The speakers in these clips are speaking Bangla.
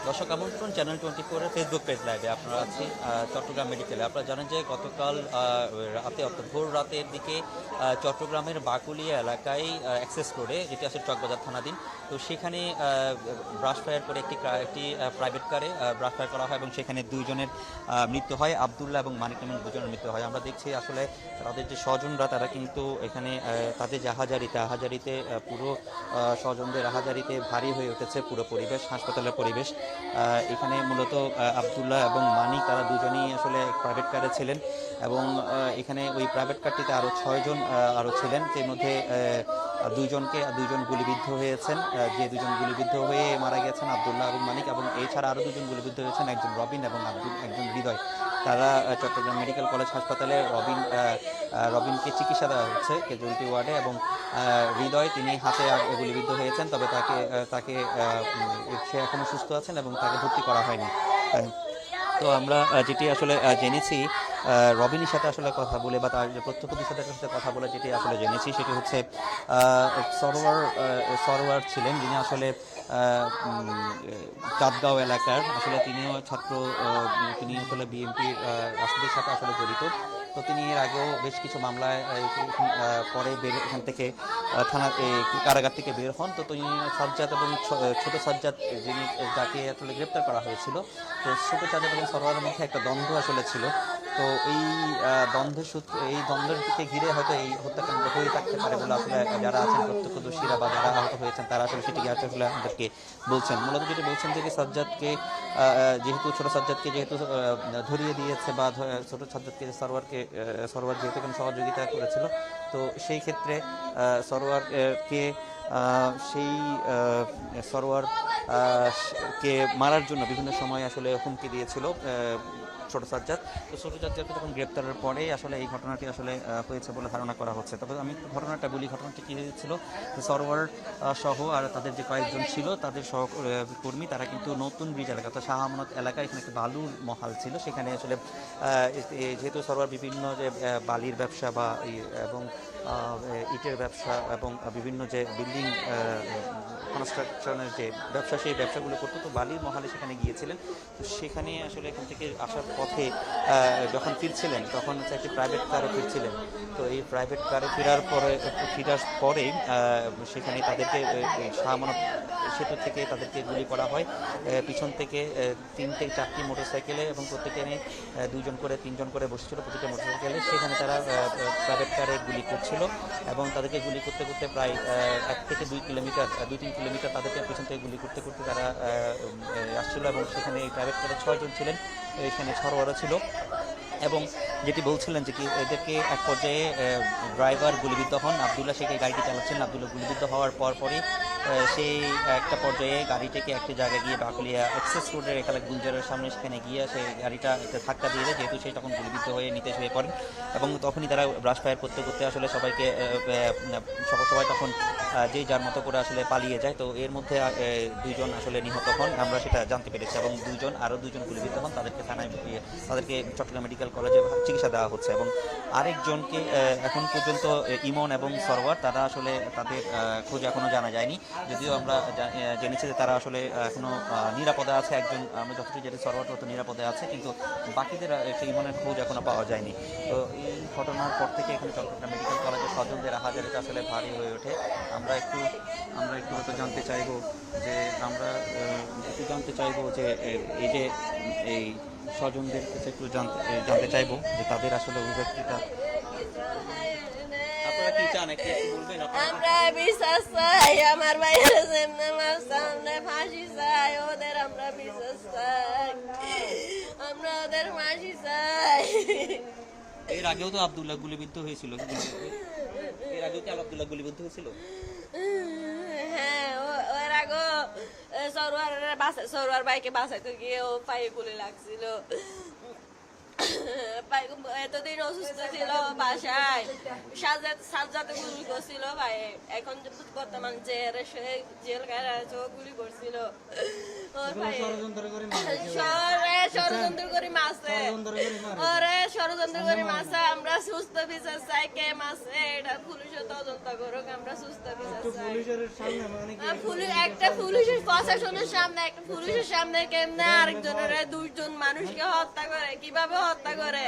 দর্শক আমন্ত্রণ চ্যানেল 24 ফেসবুক পেজ লাইভে আপনারা আছি চট্টগ্রাম মেডিকেলে। আপনারা জানেন যে গতকাল রাতে অর্থাৎ ভোর রাতের দিকে চট্টগ্রামের বাকুলিয়া এলাকায় অ্যাক্সেস রোডে, যেটি আসলে চকবাজার থানাধীন, তো সেখানে ব্রাশ ফায়ার করে একটি প্রাইভেট কারে ব্রাশ ফায়ার করা হয় এবং সেখানে দুইজনের মৃত্যু হয়, আবদুল্লাহ এবং মানিক নামের দুজনের মৃত্যু হয়। আমরা দেখছি আসলে তাদের যে স্বজনরা তারা কিন্তু এখানে তাদের যে আহাজারিতে পুরো স্বজনদের আহাজারিতে ভারী হয়ে উঠেছে পুরো পরিবেশ, হাসপাতালের পরিবেশ। এখানে মূলত আবদুল্লাহ এবং মানিক তারা দুজনেই আসলে প্রাইভেট কারে ছিলেন এবং এখানে ওই প্রাইভেট কারটিতে আরও 6 জন আরও ছিলেন, যে মধ্যে দুইজন গুলিবিদ্ধ হয়েছেন, যে দুজন গুলিবিদ্ধ হয়ে মারা গেছেন আবদুল্লাহ এবং মানিক, এবং এছাড়া আরও দুজন গুলিবিদ্ধ হয়েছেন, একজন রবিন এবং একজন হৃদয়। তারা চট্টগ্রাম মেডিকেল কলেজ হাসপাতালে রবিনকে চিকিৎসা দেওয়া হচ্ছে ক্যাজুয়ালিটি ওয়ার্ডে, এবং হৃদয় তিনি হাতে গুলিবিদ্ধ হয়েছেন, তবে তাকে সে এখনও সুস্থ আছেন এবং তাকে ভর্তি করা হয়নি। তো আমরা যেটি আসলে জেনেছি রবিনের সাথে আসলে কথা বলে বা তার প্রত্যক্ষদর্শীর সাথে কথা বলে যেটি আসলে জেনেছি সেটি হচ্ছে সরোয়ার ছিলেন, যিনি আসলে চাঁদগাঁও এলাকার, আসলে তিনিও ছাত্র, তিনি আসলে বিএনপির রাজনীতির সাথে আসলে জড়িত। তো তিনি এর আগেও বেশ কিছু মামলায় পরে এখান থেকে কারাগার থেকে বের হন। তো তিনি সাজ্জাদ এবং ছোট সাজ্জাদ, যাকে আসলে গ্রেপ্তার করা হয়েছিল, তো ছোট সাজ্জাদ এবং সরোয়ারের মধ্যে একটা দ্বন্দ্ব আসলে ছিল। তো এই দ্বন্দ্বের দিকে ঘিরে হয়তো এই হত্যাকাণ্ড হয়ে থাকতে পারে বলে আসলে যারা আছেন প্রত্যক্ষদর্শীরা বা যারা আহত হয়েছেন তারা আসলে সেটিকে আসলে আমাদেরকে বলছেন। মূলত যেটি বলছেন যে ছোট সাজ্জাদকে যেহেতু ধরিয়ে দিয়েছে বা ছোট সাজ্জাদকে সরোয়ার যেহেতু এখানে সহযোগিতা করেছিল, তো সেই ক্ষেত্রে সরোয়ারকে মারার জন্য বিভিন্ন সময় আসলে হুমকি দিয়েছিল ছোট সাজ্জাদ। তো ছোট সাজ্জাদকে যখন গ্রেপ্তারের পরে আসলে এই ঘটনাটি আসলে হয়েছে বলে ধারণা করা হচ্ছে। তবে আমি ঘটনাটা বলি, ঘটনাটি কী হয়েছিল, সরোয়ার সহ আর তাদের যে কয়েকজন ছিল তাদের সহকর্মী, তারা কিন্তু নতুন ব্রিজ এলাকা অর্থাৎ শাহ আমানত এলাকায় এখানে একটি বালুর মহাল ছিল, সেখানে আসলে যেহেতু সরোয়ার বিভিন্ন যে বালির ব্যবসা এবং ইটের ব্যবসা এবং বিভিন্ন যে বিল্ডিং কনস্ট্রাকশনের যে ব্যবসা, সেই ব্যবসাগুলো করতো, তো বালির মহালে সেখানে গিয়েছিলেন। তো সেখানে আসলে এখান থেকে আসার পথে যখন ফিরছিলেন তখন একটি প্রাইভেট কারে ফিরছিলেন। তো এই প্রাইভেট কারে ফেরার পরেই সেখানে তাদেরকে শাহ আমানত সেতু থেকে তাদেরকে গুলি করা হয় পিছন থেকে 3-4টি মোটরসাইকেলে, এবং প্রত্যেকে 2-3 জন করে বসেছিল প্রতিটা মোটরসাইকেলে। সেখানে তারা প্রাইভেট কারে গুলি করছিল এবং তাদেরকে গুলি করতে করতে প্রায় 2-3 কিলোমিটার তাদেরকে পিছন থেকে গুলি করতে করতে তারা আসছিল, এবং সেখানে এই প্রাইভেট কারে 6 জন ছিলেন, এখানে সরোয়ারও ছিল। এবং যেটি বলছিলেন যে এদেরকে এক পর্যায়ে ড্রাইভার গুলিবিদ্ধ হন, আবদুল্লাহ সেকে গাড়িটি চালাচ্ছেন, আবদুল্লাহ গুলিবিদ্ধ হওয়ার পরই সেই একটা পর্যায়ে গাড়িটিকে একটি জায়গায় গিয়ে বাকুলিয়া অ্যাক্সেস রোডের এখানে গুলজারের সামনে সেখানে গিয়ে সেই গাড়িটা একটা ধাক্কা দিয়ে দেয়, যেহেতু সে তখন গুলিবিদ্ধ হয়ে নিতেজ হয়ে পড়েন। এবং তখনই তারা ব্রাশ ফায়ার করতে করতে আসলে সবাই তখন যে যার মতো করে আসলে পালিয়ে যায়। তো এর মধ্যে 2 জন আসলে নিহত হন, আমরা সেটা জানতে পেরেছি, এবং আরও 2 জন গুলিবিদ্ধ হন, তাদেরকে চট্টগ্রাম মেডিকেল কলেজে চিকিৎসা দেওয়া হচ্ছে। এবং আরেকজনকে এখন পর্যন্ত ইমন এবং সরোয়ার, তারা আসলে তাদের খোঁজ এখনও জানা যায়নি, যদিও আমরা জেনেছি যে তারা আসলে এখনও নিরাপদে আছে। আমরা যতটুকু জানি সরোয়ার তো নিরাপদে আছে, কিন্তু বাকিদের সেই ইমনের খোঁজ এখনও পাওয়া যায়নি। তো এই ঘটনার পর থেকে এখানে চট্টগ্রাম মেডিকেল কলেজের স্বজনদের আহাজারিতে আসলে ভারী হয়ে ওঠে। আমরা একটু হয়তো জানতে চাইবো যে এই যে এই স্বজনদের কাছে একটু জানতে চাইবো যে তাদের আসলে অভিব্যক্তিটা আপনারা কি চান, একটু বলবেন। আমরা বিশ্বাস চাই, আমার ভাইয়ের সামনে ফাঁসি চাই, আমরা বিশ্বাস চাই, আমরা ওদের ফাঁসি চাই। এর আগেও তো আবদুল্লাহ গুলিবিদ্ধ হয়েছিল, হ্যাঁ, ওর আগে সরোয়ার বাইকে বাঁচাইতে গিয়ে ও পায়ে গুলি লাগছিল। এতদিন অসুস্থ ছিল বাসায়, সাজাতে গুলি করছিল ভাই। এখন যে বর্তমান জেল গায়ে আছে, ও গুলি করছিল। ওর ভাই ষড়যন্ত্র করে মারছে, ওরে ষড়যন্ত্র করে মারছে। আমরা সুস্থ বিচার চাই, কে মারছে এটা পুলিশের তদন্ত করুক, আমরা সুস্থ বিচার চাই। একটা পুলিশের প্রশাসনের সামনে, একটা পুলিশের সামনে কেমনে আরেকজনের দুইজন মানুষকে হত্যা করে, কিভাবে হত্যা করে?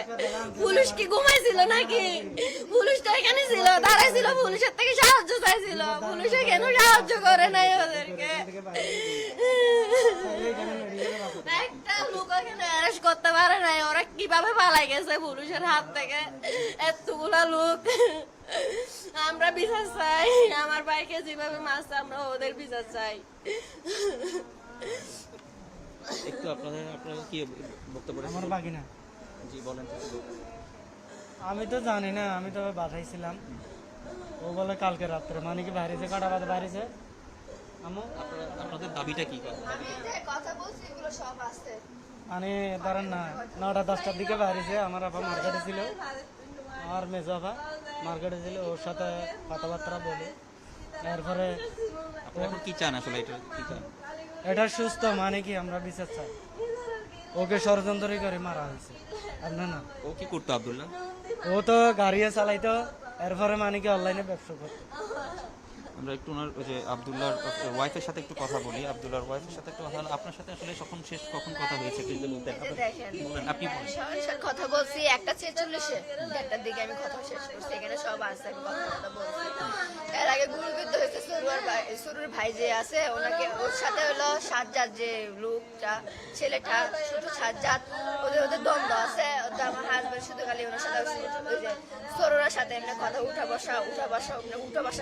পুলিশ কি ঘুমাইছিল নাকি? পুলিশ তো এখানে ছিল, দাঁড়াই ছিল, পুলিশের থেকে সাহায্য চাইছিল। পুলিশে কেন সাহায্য করে নাই ওদেরকে? একটা লোক এখানে অ্যারেস্ট করতে পারে নাই, ওরা কিভাবে পালাই গেছে পুলিশের হাত থেকে? এতগুলা লোক। আমরা বিচার চাই, আমার ভাইকে যেভাবে মারছে আমরা ওদের বিচার চাই। একটু আপনাদের কি বক্তব্য? আমার বাকি না। জি বলেন। আমি তো জানি না, আমি তো বাসায় ছিলাম। ও বলে কালকে রাত্রে মানে কি বাইরেছে, কাটা বাদ বাইরেছে। আপনাদের দাবিটা কি? মানে ধরেন না 9টা 10টার দিকে বাইরেছে। আমার আপা মার্কেটে ছিল, আমার মেজো আপা মার্কেটে ছিল, ওর সাথে কথাবার্তা বলে এরপরে এখন কি চান আসলে? এটা কি চান? এটা সুস্থ মানে কি আমরা বিচার চাই। ওকে ষড়যন্ত্র করে মারা হয়েছে। আপনার না, ও কি করতো আব্দুল্লাহ? ও তো গাড়িও চালাইতো, এরপরে মানে কি অনলাইনে ব্যবসা করতো। আমরা একটু ওনার ওই যে আব্দুল্লাহর ওয়াইফের সাথে একটু কথা বলি। আব্দুল্লাহর ওয়াইফের সাথে একটু কথা হলো। আপনার সাথে আসলে কখন কথা হয়েছে একটু যদি বলতেন। বলেন, আপনি বলেন। সাথে কথা বলছি 1:46-এ, 1টার দিকে আমি কথা শেষ করছি। এখানে সব আছে, আমি কথা বলছি। এর আগে গুলিবিদ্ধ হয়েছে সুরুর ভাই যে আছে, ওনাকে ওর সাথে হলো সাজ্জাদ, যে লোকটা ছেলেটা ছোট সাজ্জাদ, ওদের দ্বন্দ্ব আছে। আমার হাজবেন্ড শুধু খালি ওনার সাথে ওই যে সরোরার সাথে এমনি কথা উঠা বসা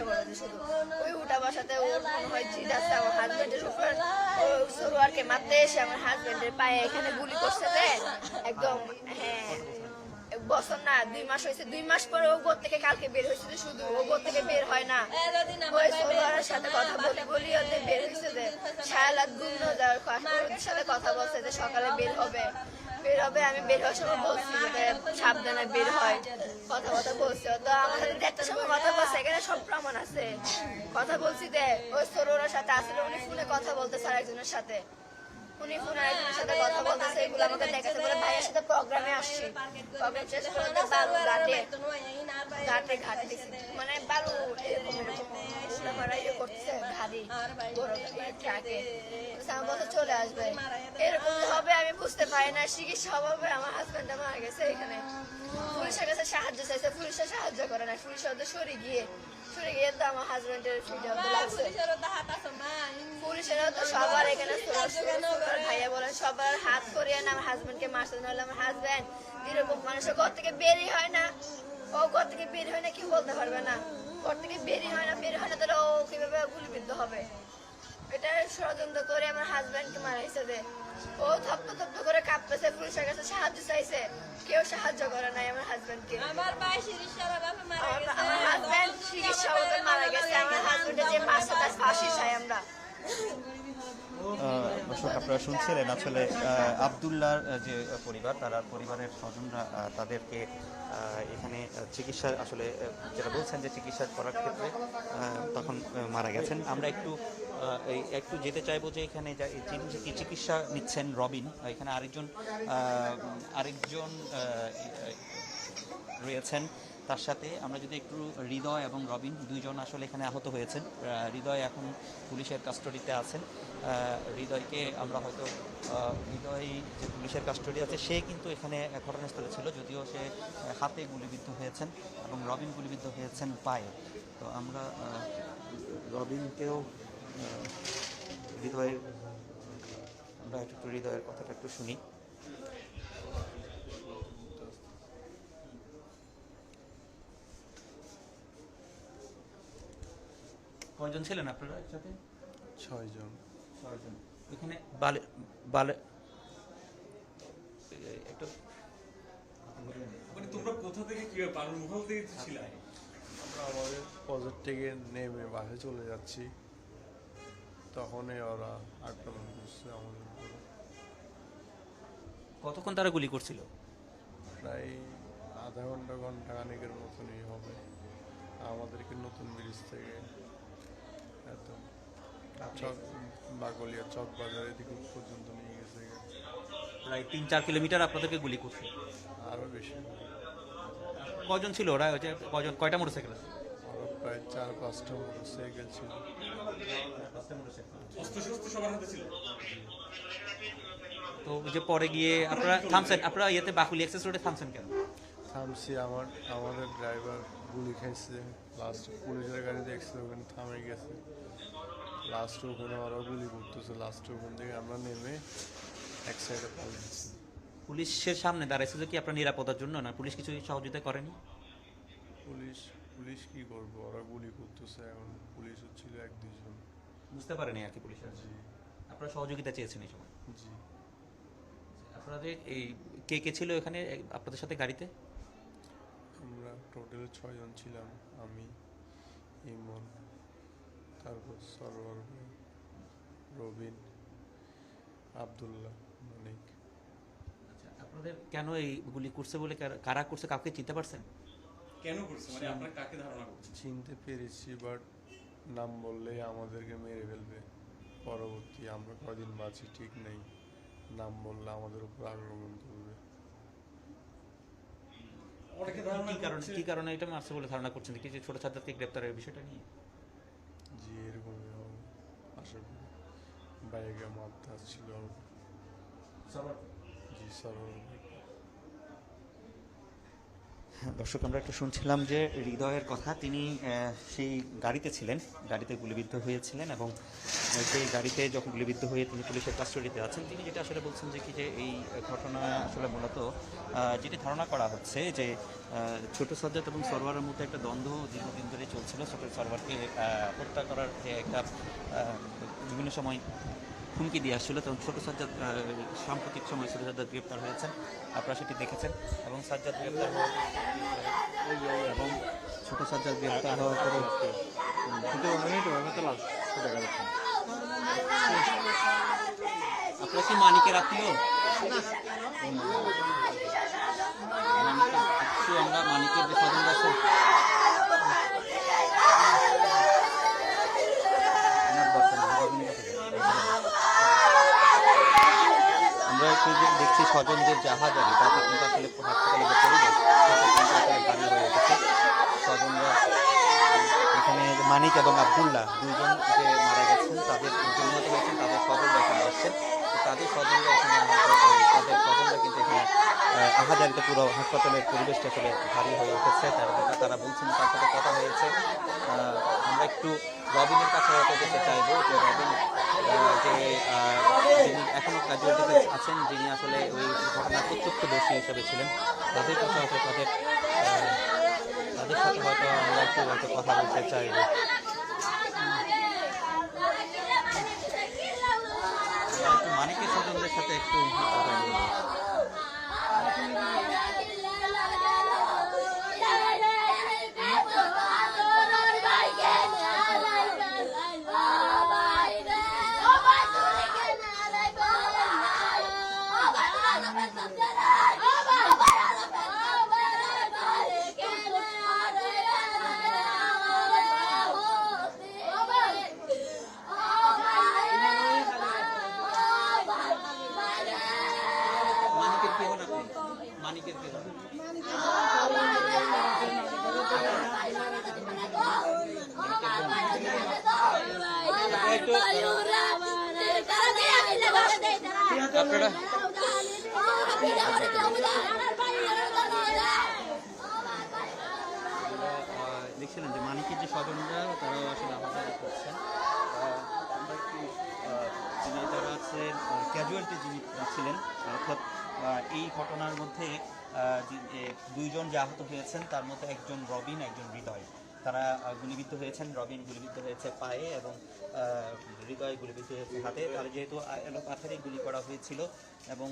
করে শুধু ওই উঠা বসাতে ওর মনে হয় জিদ আছে আমার হাজবেন্ডের উপর। ও সরোয়ারকে মারতে এসে আমার হাজবেন্ডের পায়ে এখানে গুলি করছে যে একদম। হ্যাঁ, বছর না 2 মাস হয়েছে। 2 মাস পরে ও ঘর থেকে কালকে বের হয়েছে, শুধু ও ঘর থেকে বের হয় না, ওই সরোয়ারের সাথে কথা বলি ওদের বের হয়েছে যে সারালাত গুণ যাওয়ার সাথে কথা বলছে যে সকালে বের হবে। আমি বের হওয়ার সময় বলছি যে সাবধানে বের হয়, কথা বলছে। তো আমার সাথে 1টার সময় কথা বলছে, এখানে সব প্রমাণ আছে। কথা বলছি যে ওই সরোরার সাথে আসলে উনি ফোনে কথা বলতেছে আরেকজনের সাথে, উনি ফোনে আরেকজনের সাথে কথা বলতেছে। এগুলো আমাকে দেখাচ্ছে, বলে ভাইয়ের সাথে প্রোগ্রামে আসছি, প্রোগ্রাম শেষ করে বালু ঘাটে দিছি, মানে বালু এরকম করতেছে গাড়ি ট্রাকে। আমার বলতে চলে আসবে, এরকম হবে আমি বুঝতে পারি না। চিকিৎসা হবে, আমার হাজবেন্ড মারা গেছে এখানে। পুলিশের কাছে সাহায্য চাইছে, পুলিশে সাহায্য করে না। পুলিশের ওদের সরে গিয়ে তো আমার হাজবেন্ডের পুলিশেরও তো সবার এখানে ভাইয়া বলেন সবার হাত করিয়ে না আমার হাজবেন্ডকে মারছে। নাহলে আমার হাজবেন্ড এরকম মানুষের ঘর থেকে বেরই হয় না, ও ঘর থেকে বের হয় না, কি বলতে পারবে না। ঘর থেকে বেরই হয় না, তাহলে ও কিভাবে গুলিবিদ্ধ হবে? এটা ষড়যন্ত্র করে আমার হাজবেন্ডকে মারাইছে যে ও থপ্প করে কাঁপতেছে, পুলিশের কাছে সাহায্য চাইছে, কেউ সাহায্য করে নাই আমার হাজবেন্ডকে। আমার হাজবেন্ড চিকিৎসা মারা গেছে। আমার হাজবেন্ডের যে মাসে তার ফাঁসি চাই আমরা। আপনারা শুনছিলেন আসলে আব্দুল্লাহর যে পরিবার, তারা পরিবারের স্বজনরা তাদেরকে এখানে চিকিৎসা আসলে যেটা বলছেন যে চিকিৎসা করার ক্ষেত্রে তখন মারা গেছেন। আমরা একটু যেতে চাইবো যে এখানে যিনি চিকিৎসা নিচ্ছেন রবিন, এখানে আরেকজন রয়েছেন তার সাথে। আমরা যদি একটু হৃদয় এবং রবিন দুইজন আসলে এখানে আহত হয়েছেন। হৃদয় এখন পুলিশের কাস্টডিতে আছেন। হৃদয়কে আমরা হয়তো হৃদয় যে পুলিশের কাস্টডি আছে সে কিন্তু এখানে ঘটনাস্থলে ছিল, যদিও সে হাতে গুলিবিদ্ধ হয়েছেন এবং রবিন গুলিবিদ্ধ হয়েছেন পায়ে। তো আমরা রবিনকেও আমরা একটু হৃদয়ের কথাটা একটু শুনি। কয়জন ছিলেন আপনারা একসাথে? 6 জন। এখানে বালে একটু মানে তোমরা কোথা থেকে কিভাবে বালুর মহল থেকে ছিলে? আমরা আমাদের প্রজেক্ট থেকে নেমে বাসে চলে যাচ্ছি, তখনই ওরা আক্রমণ করছে আমাদের উপরে। কতক্ষণ তারা গুলি করছিল? প্রায় আধা ঘন্টা খানেকের মতনই হবে। আমাদেরকে নতুন ব্রিজ থেকে এত চক বাকলিয়া চক বাজার এদিকে পর্যন্ত নিয়ে গেছে, প্রায় 3-4 কিলোমিটার আপনাদেরকে গুলি করছে। আরও বেশি কজন ছিল ওরা? ওই যে কজন, কয়টা মোটরসাইকেল? আরও প্রায় 4-5টা মোটরসাইকেল ছিল। অস্ত্র শস্ত্র সবার হাতে ছিল। তো ওই যে পরে গিয়ে আপনারা থামছেন, আপনারা ইয়েতে বাকুলি এক্সেস রোডে থামছেন কেন? থামছি, আমাদের ড্রাইভার গুলি খাইছে, লাস্ট পুলিশের গাড়ি দেখছে, ওখানে থামে গেছে, লাস্টে ওখানে ওরা গুলি করতেছে, লাস্টে ওখান থেকে আমরা নেমে এক সাইডে পালিয়েছি। পুলিশের সামনে দাঁড়াইছিল কি আপনার নিরাপত্তার জন্য, না পুলিশ কিছু সহযোগিতা করেনি? পুলিশ কি করবো, ওরা গুলি করতেছে, এখন পুলিশ ছিল 1-2 জন। বুঝতে পারেনি আর কি পুলিশের। জি আপনারা সহযোগিতা চেয়েছেন এই সময়? জি। আপনাদের এই কে কে ছিল এখানে আপনাদের সাথে গাড়িতে? আমরা টোটাল 6 জন ছিলাম, আমি, ইমন, তারপর সরওয়ার ভাই, রবিন, আব্দুল্লাহ, মানিক। আচ্ছা, আপনাদের কেন এই গুলি করছে বলে কারা করছে কাউকে চিনতে পারছেন? কেন করছে, মানে আপনারা কাকে ধারণা করছেন? চিনতে পেরেছি, বাট নাম বললেই আমাদেরকে মেরে ফেলবে। পরবর্তী আমরা কদিন বাঁচি ঠিক নেই, নাম বললে আমাদের উপর আক্রমণ করবে। অনেকে ধারণা করছে কি কারণে এটা মারছে বলে ধারণা করছেন? কি যে ছোট ছাত্রকে গ্রেপ্তারের বিষয়টা নিয়ে? জি এরকমই হবে আশা করি। বাইকে মারতে আসছিল জি সরওয়ার ভাই। দর্শক, আমরা একটু শুনছিলাম যে হৃদয়ের কথা। তিনি সেই গাড়িতে ছিলেন, গাড়িতে গুলিবিদ্ধ হয়েছিলেন এবং সেই গাড়িতে যখন গুলিবিদ্ধ হয়ে তিনি পুলিশের কাস্টডিতে আছেন। তিনি যেটা আসলে বলছেন যে কি যে এই ঘটনা আসলে মূলত যেটি ধারণা করা হচ্ছে যে ছোট সাজ্জাদ এবং সরওয়ারের মধ্যে একটা দ্বন্দ্ব দীর্ঘদিন ধরে চলছিল। ছোট সরওয়ারকে হত্যা করার যে একটা বিভিন্ন সময় হুমকি দিয়ে আসছিল, তখন ছোট সাজ্জাদ সাম্প্রতিক সময় ছোট সাজ্জাদ গ্রেপ্তার হয়েছেন, আপনারা সেটি দেখেছেন। এবং সাজ্জাদ গ্রেপ্তার এবং ছোট সাজ্জাদ গ্রেপ্তার হওয়ার পরে আপনারা কি মানিকের আত্মীয়? আমরা মানিকের যে স্বজন আছে আমরা একটু যে দেখছি স্বজনদের জাহাজারি, তাতে কিন্তু আসলে হাসপাতালে যে পরিবেশ সেটা কিন্তু আসলে ভারী হয়ে উঠেছে। স্বজনরা এখানে মানিক এবং আব্দুল্লাহ দুইজন যে মারা গেছেন, তাদের পরিণত হয়েছেন, তাদের স্বজনরা এখানে আসছেন। তো তাদের স্বজনরা এখানে তাদের স্বজনরা কিন্তু এখানে আহাজারিতে পুরো হাসপাতালের পরিবেশটা আসলে ভারী হয়ে উঠেছে। তারা বলছেন, তার সাথে কথা হয়েছে। আমরা একটু রবিনের কাছে যেতে চাইবো যে রবিন যে যিনি এখনো ক্যাজুয়ালিটিতে আছেন, যিনি আসলে ওই ঘটনার প্রত্যক্ষদর্শী হিসেবে ছিলেন, তাদের কাছে হয়তো তাদের সাথে হয়তো আমরা একটু হয়তো কথা বলতে চাইবো। একটু মানিকের স্বজনদের সাথে একটু কথা বলবো। মানিকের কে হন আপনি? মানিকের কে হন? আপনারা দেখছিলেন যে মানিকের যে স্বজনরা তারাও আসলে আমাদের করছেন। আমরা একটু যিনি যারা আছেন ক্যাজুয়ালিটি যিনি ছিলেন, অর্থাৎ এই ঘটনার মধ্যে যে দুইজন যে আহত হয়েছেন তার মধ্যে একজন রবিন, একজন হৃদয়। তারা গুলিবিদ্ধ হয়েছেন। রবিন গুলিবিদ্ধ হয়েছে পায়ে এবং হৃদয় গুলিবিদ্ধ হয়েছে হাতে। তার যেহেতু এলো পাথরে গুলি করা হয়েছিল এবং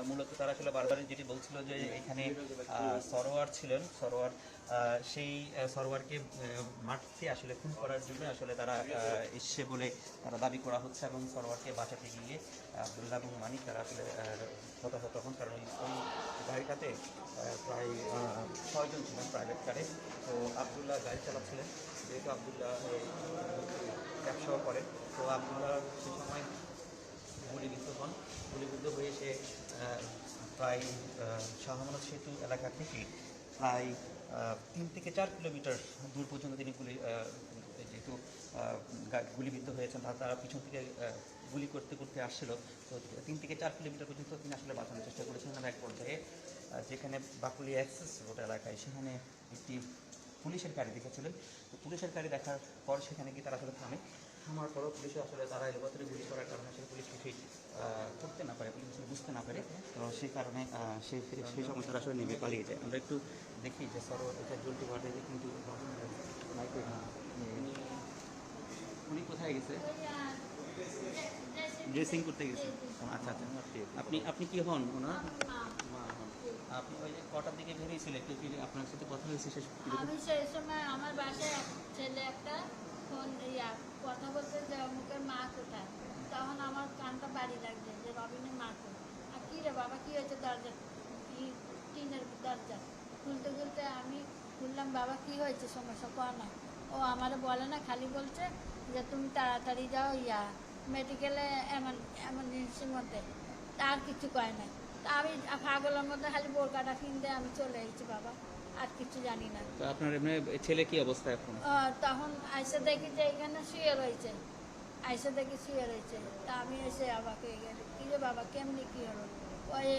মূলত তারা আসলে বারবার যেটি বলছিল যে এখানে সরোয়ার ছিলেন, সরোয়ার সেই সরোয়ারকে মারতে আসলে খুন করার জন্য আসলে তারা এসছে বলে তারা দাবি করা হচ্ছে এবং সরোয়ারকে বাঁচাতে গিয়ে আব্দুল্লাহ এবং মানিক তারা আসলে হতাহত হন। কারণ ওই গাড়িটাতে প্রায় 6 জন ছিলেন প্রাইভেট কারে। তো আব্দুল্লাহ গাড়ি চালাচ্ছিলেন, যেহেতু আব্দুল্লাহ ব্যবসাও করেন, তো আব্দুল্লাহ সে সময় গুলিবিদ্ধ হন। গুলিবিদ্ধ হয়ে সে প্রায় শাহ আমানত সেতু এলাকা থেকে প্রায় 3 থেকে 4 কিলোমিটার দূর পর্যন্ত তিনি যেহেতু গুলিবিদ্ধ হয়েছেন, তারা পিছন থেকে গুলি করতে করতে আসছিল। তো 3 থেকে 4 কিলোমিটার পর্যন্ত তিনি আসলে বাঁচানোর চেষ্টা করেছিলেন। এক পর্যায়ে যেখানে বাকুলি অ্যাক্সেস রোড এলাকায় সেখানে একটি পুলিশের গাড়ি দেখেছিলেন। তো পুলিশের গাড়ি দেখার পর সেখানে গিয়ে তারা আসলে থামার পরও পুলিশে আসলে তারা এলোপাতাড়ি গুলি করার কারণে আসলে পুলিশ কিছুই করতে না পারে, পুলিশ আসলে বুঝতে না পারে। তো সেই কারণে সেই সময় তারা আসলে নেমে পালিয়ে যায়। আমরা একটু দেখি যে সরোয়ার এটা জলটি ঘটে কিন্তু উনি কোথায় গেছে? ড্রেসিং করতে গেছে। আচ্ছা আচ্ছা, আপনি কি হন ওনার মা হন? আপনি ওই যে কটার দিকে বেরিয়েছিলেন, একটু কি আপনার সাথে কথা হয়েছে শেষ? আমি সেই সময় আমার বাসায় ছেলে একটা ফোন কথা বলতে যে অমুকের মা কোথায়, তখন আমার কানটা বাড়ি লাগছে যে রবিনের মা কোথায়। আর কী রে বাবা কী হয়েছে, দরজা টিনের দরজা খুলতে খুলতে আমি বললাম বাবা কী হয়েছে, সমস্যা কর না। ও আমারে বলে না, খালি বলছে যে তুমি তাড়াতাড়ি যাও মেডিকেলে এমার্জেন্সির মধ্যে, তার কিছু কয় না। তা আমি পাগলের মধ্যে খালি বোরকাটা কিনতে আমি চলে এসেছি বাবা, আর কিছু জানি না। তো আপনার এমনি ছেলে কি অবস্থা এখন? তখন আইসে দেখি যে এখানে শুয়ে রয়েছে, আইসে দেখি শুয়ে রয়েছে। তা আমি এসে বাবাকে কি রে বাবা কেমনি কী হলো, ওই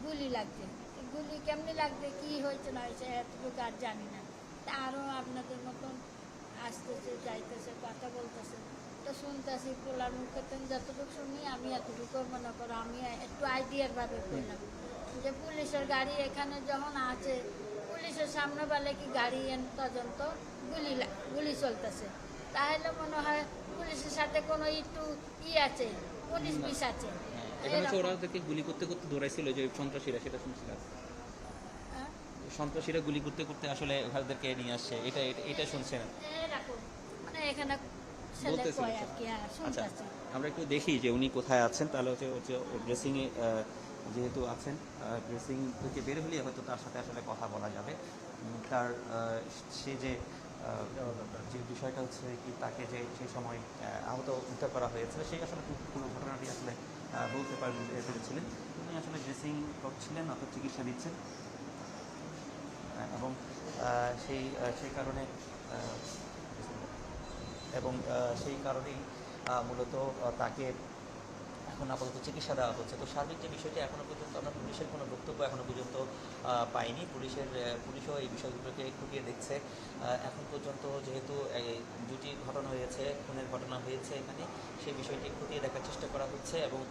গুলি লাগছে। গুলি কেমনি লাগছে, কী হয়েছে না হয়েছে এতটুকু আর জানি না। তা আরও আপনাদের মতন আসতেছে যাইতেছে কথা বলতেছে, তো শুনতেছি পোলার মুখে যতটুকু শুনি আমি এতটুকু মনে করো আমি একটু আইডিয়ার ভাবে বললাম যে পুলিশের গাড়ি এখানে যখন আছে, পুলিশের সামনে বলে কি গাড়ি পর্যন্ত গুলি চলতেছে, তাহলে মনে হয় পুলিশের সাথে কোনো একটু আছে, পুলিশ বিষ আছে। এখানে তো ওরা ওদেরকে গুলি করতে করতে দৌড়াইছিল যে সন্ত্রাসীরা, সেটা শুনছিলাম। হ্যাঁ? সন্ত্রাসীরা গুলি করতে করতে আসলে ওদেরকে নিয়ে আসছে, এটা শুনছেন? এরকম মানে এখানে ছেলে বলতেছিল। কয় আর কি, হ্যাঁ আচ্ছা, শুনতেছি। আমরা একটু দেখি যে উনি কোথায় আছেন। তাহলে হচ্ছে ড্রেসিংয়ে যেহেতু আছেন, ড্রেসিং থেকে বের হলে হয়তো তার সাথে আসলে কথা বলা যাবে। তার সে যে বিষয়টা হচ্ছে কি, তাকে যে সেই সময় আহত উদ্ধার করা হয়েছিল সেই আসলে পুরো ঘটনাটি আসলে বলতে পেরেছিলেন। উনি আসলে ড্রেসিং করছিলেন অর্থাৎ চিকিৎসা দিচ্ছেন এবং সেই কারণে সেই কারণেই মূলত তাকে এখন আপাতত চিকিৎসা দেওয়া হচ্ছে। তো সার্বিক যে বিষয়টি এখনও পর্যন্ত আমরা পুলিশের কোনো বক্তব্য এখনও পর্যন্ত পাইনি। পুলিশও এই বিষয়গুলোকে খুঁটিয়ে দেখছে। এখন পর্যন্ত যেহেতু দুটি ঘটনা হয়েছে, খুনের ঘটনা হয়েছে এখানে, সেই বিষয়টি খুঁটিয়ে দেখার চেষ্টা করা হচ্ছে এবং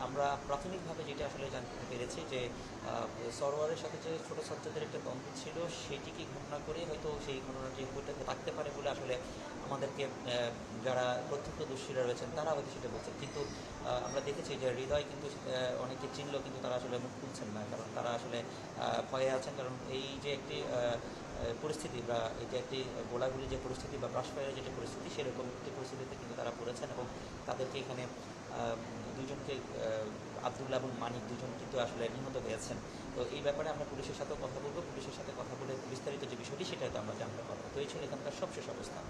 আমরা প্রাথমিকভাবে যেটা আসলে জানতে পেরেছি যে সরোয়ারের সাথে যে ছোটো ছাত্রদের একটা দ্বন্দ্ব ছিল, সেটিকে ঘটনা করে হয়তো সেই ঘটনাটি ঘটে থাকতে পারে বলে আসলে আমাদেরকে যারা প্রত্যক্ষদর্শীরা রয়েছেন তারা হয়তো সেটা বলছেন। কিন্তু আমরা দেখেছি যে হৃদয় কিন্তু অনেকে চিনলেও কিন্তু তারা আসলে মুখ খুলছেন না, কারণ তারা আসলে ভয়ে আছেন। কারণ এই যে একটি পরিস্থিতি বা এই যে একটি গোলাগুলি যে পরিস্থিতি বা ব্রাশফায়ারের যেটা পরিস্থিতি, সেরকম একটি পরিস্থিতিতে কিন্তু তারা পড়েছেন এবং তাদেরকে এখানে দুজনকে আব্দুল্লাহ এবং মানিক দুজন কিন্তু আসলে নিহত হয়েছেন। তো এই ব্যাপারে আমরা পুলিশের সাথেও কথা বলবো, পুলিশের সাথে কথা বলে বিস্তারিত যে বিষয়টি সেটা হয়তো আমরা জানতে পারবো। তো এই ছিল এখানকার সবশেষ অবস্থা।